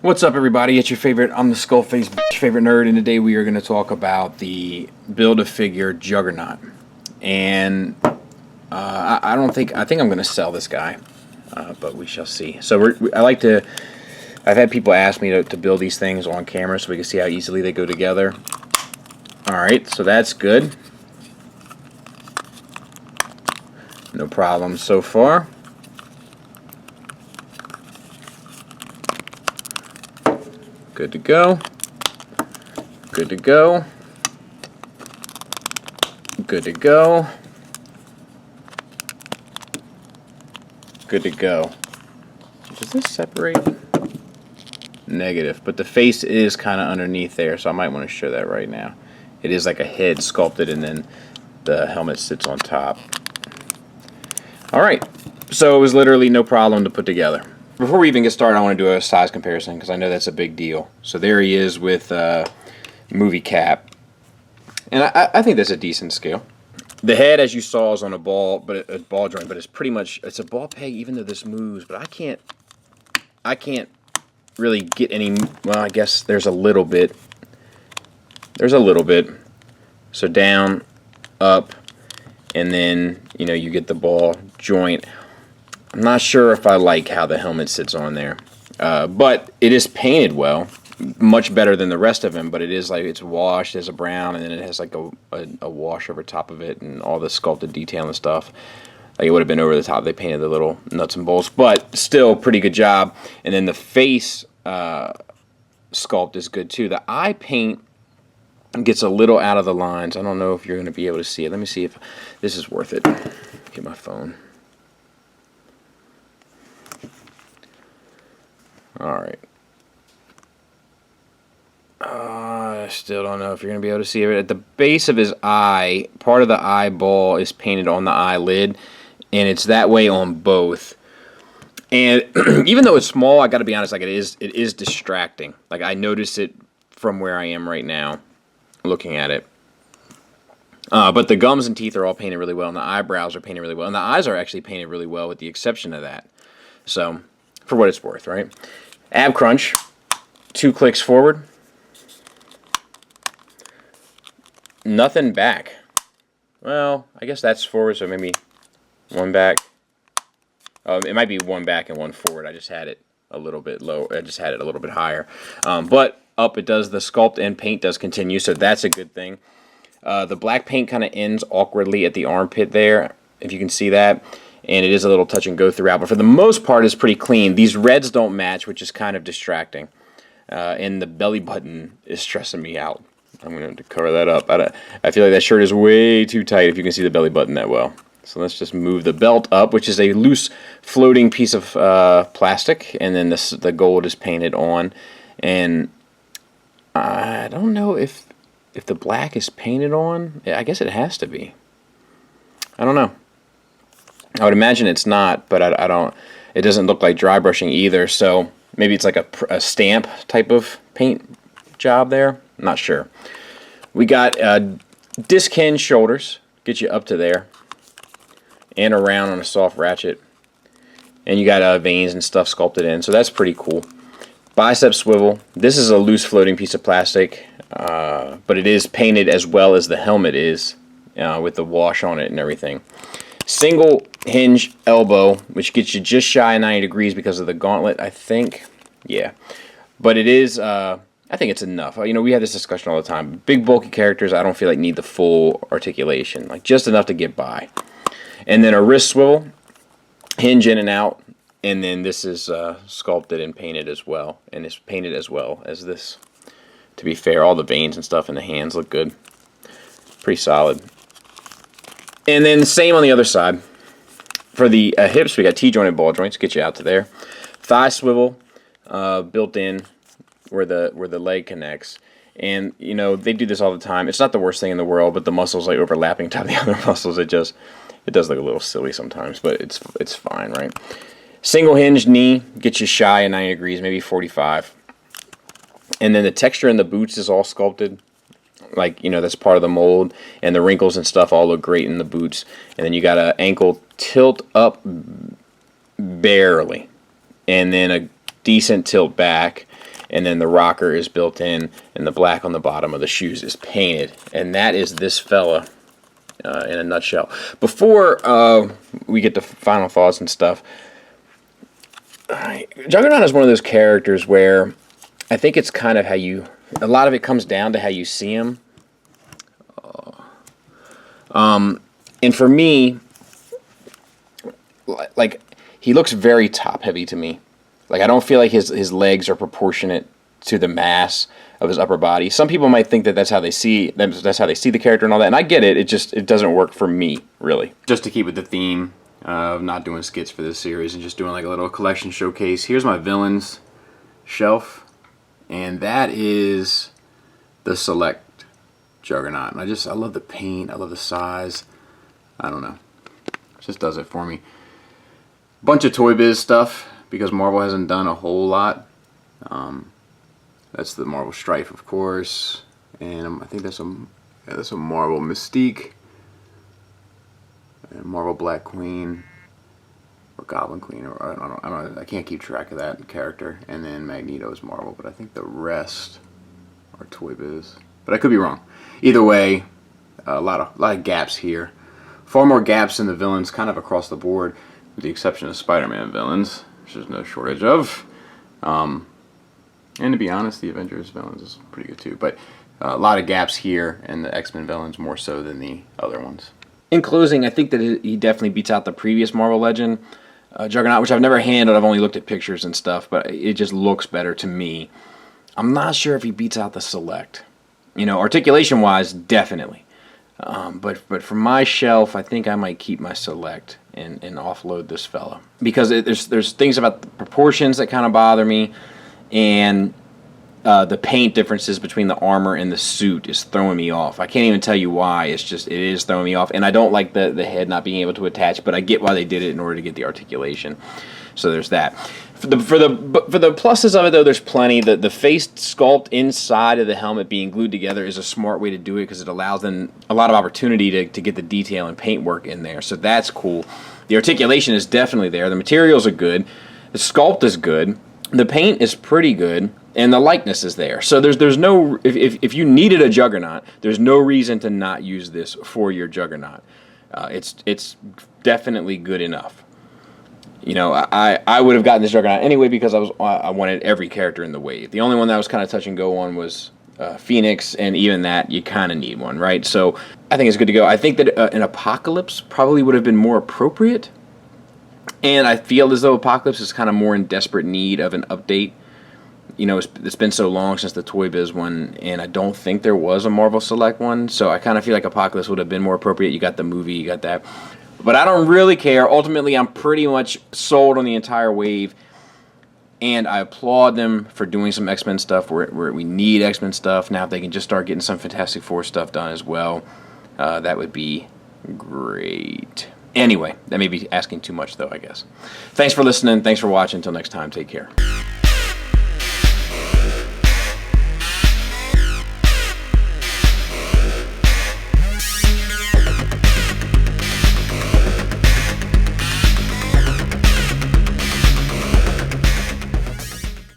What's up, everybody? It's your favorite, I'm the Skullface, favorite nerd, and today we are going to talk about the Build-A-Figure Juggernaut. And I think I'm going to sell this guy, but we shall see. So I've had people ask me to build these things on camera so we can see how easily they go together. Alright, so that's good. No problem so far. Good to go. Good to go. Good to go. Good to go. Does this separate? Negative, but the face is kind of underneath there, so I might want to show that right now. It is like a head sculpted, and then the helmet sits on top. Alright, so it was literally no problem to put together. Before we even get started, I want to do a size comparison because I know that's a big deal. So there he is with movie cap, and I think that's a decent scale. The head, as you saw, is on a ball joint, but it's pretty much it's a ball peg, even though this moves. But I can't really get any. Well, I guess there's a little bit. There's a little bit. So down, up, and then you get the ball joint. I'm not sure if I like how the helmet sits on there, but it is painted well, much better than the rest of him. But it is like it's washed as a brown, and then it has like a wash over top of it, and all the sculpted detail and stuff. Like it would have been over the top. They painted the little nuts and bolts, but still pretty good job. And then the face sculpt is good too. The eye paint gets a little out of the lines. I don't know if you're going to be able to see it. Let me see if this is worth it. Get my phone. Alright. I still don't know if you're going to be able to see it. At the base of his eye, part of the eyeball is painted on the eyelid, and it's that way on both. And even though it's small, I got to be honest, like it is distracting. Like I notice it from where I am right now, looking at it. But the gums and teeth are all painted really well, and the eyebrows are painted really well, and the eyes are actually painted really well, with the exception of that. So, for what it's worth, right? Ab crunch, 2 clicks forward, nothing back. Well, I guess that's forward, so maybe 1 back. It might be 1 back and 1 forward. I just had it a little bit low. I just had it a little bit higher. But up, it does the sculpt and paint does continue, so that's a good thing. The black paint kind of ends awkwardly at the armpit there, if you can see that. And it is a little touch and go throughout, but for the most part it's pretty clean. These reds don't match, which is kind of distracting. And the belly button is stressing me out. I'm going to have to cover that up. I feel like that shirt is way too tight if you can see the belly button that well. So let's just move the belt up, which is a loose floating piece of plastic, and then the gold is painted on. And I don't know if the black is painted on. I guess it has to be. I don't know. I would imagine it's not, but I don't. It doesn't look like dry brushing either, so maybe it's like a stamp type of paint job there. I'm not sure. We got disc hinge shoulders, get you up to there, and around on a soft ratchet, and you got veins and stuff sculpted in, so that's pretty cool. Bicep swivel. This is a loose floating piece of plastic, but it is painted as well as the helmet is, with the wash on it and everything. Single hinge elbow, which gets you just shy of 90 degrees because of the gauntlet, I think. Yeah. But it is, I think it's enough. We have this discussion all the time. Big, bulky characters, I don't feel like need the full articulation. Like, just enough to get by. And then a wrist swivel, hinge in and out. And then this is sculpted and painted as well. And it's painted as well as this. To be fair, all the veins and stuff in the hands look good. Pretty solid. And then the same on the other side. For the hips, we got T-jointed ball joints, get you out to there. Thigh swivel, built in where the leg connects. And they do this all the time. It's not the worst thing in the world, but the muscles like overlapping top of the other muscles. It does look a little silly sometimes, but it's fine, right? Single hinge knee, get you shy of 90 degrees, maybe 45. And then the texture in the boots is all sculpted. Like, that's part of the mold, and the wrinkles and stuff all look great in the boots. And then you got an ankle tilt up barely, and then a decent tilt back, and then the rocker is built in, and the black on the bottom of the shoes is painted. And that is this fella in a nutshell. Before we get to final thoughts and stuff, Juggernaut is one of those characters where I think it's kind of how you, a lot of it comes down to how you see him. And for me, like, he looks very top heavy to me. Like, I don't feel like his legs are proportionate to the mass of his upper body. Some people might think that that's how they see the character and all that, and I get it. It doesn't work for me, really. Just to keep with the theme of not doing skits for this series and just doing like a little collection showcase, here's my villains shelf, and that is the Select Juggernaut. And I love the paint, I love the size. I don't know, it just does it for me. Bunch of Toy Biz stuff because Marvel hasn't done a whole lot. That's the Marvel Strife, of course, and I think that's a Marvel Mystique, and Marvel Black Queen, or Goblin Queen, or I don't know. I can't keep track of that character. And then Magneto's Marvel, but I think the rest are Toy Biz. But I could be wrong. Either way, a lot of gaps here. Far more gaps in the villains, kind of across the board, with the exception of Spider-Man villains, which there's no shortage of. And to be honest, the Avengers villains is pretty good too. But a lot of gaps here, and the X-Men villains more so than the other ones. In closing, I think that he definitely beats out the previous Marvel Legend, Juggernaut, which I've never handled. I've only looked at pictures and stuff, but it just looks better to me. I'm not sure if he beats out the Select. You know, articulation-wise, definitely. But for my shelf, I think I might keep my Select and offload this fella. Because there's things about the proportions that kind of bother me, and the paint differences between the armor and the suit is throwing me off. I can't even tell you why. It's just, it is throwing me off. And I don't like the head not being able to attach, but I get why they did it in order to get the articulation. So there's that. For the pluses of it, though, there's plenty. The face sculpt inside of the helmet being glued together is a smart way to do it because it allows them a lot of opportunity to get the detail and paint work in there. So that's cool. The articulation is definitely there. The materials are good. The sculpt is good. The paint is pretty good, and the likeness is there. So there's no, if you needed a Juggernaut, there's no reason to not use this for your Juggernaut. It's definitely good enough. You know, I would have gotten this Juggernaut anyway because I wanted every character in the wave. The only one that I was kind of touch and go on was Phoenix, and even that you kind of need one, right? So I think it's good to go. I think that an Apocalypse probably would have been more appropriate. And I feel as though Apocalypse is kind of more in desperate need of an update. You know, it's been so long since the Toy Biz one, and I don't think there was a Marvel Select one. So I kind of feel like Apocalypse would have been more appropriate. You got the movie, you got that. But I don't really care. Ultimately, I'm pretty much sold on the entire wave. And I applaud them for doing some X-Men stuff where we need X-Men stuff. Now if they can just start getting some Fantastic Four stuff done as well, that would be great. Anyway, that may be asking too much, though, I guess. Thanks for listening. Thanks for watching. Until next time, take care.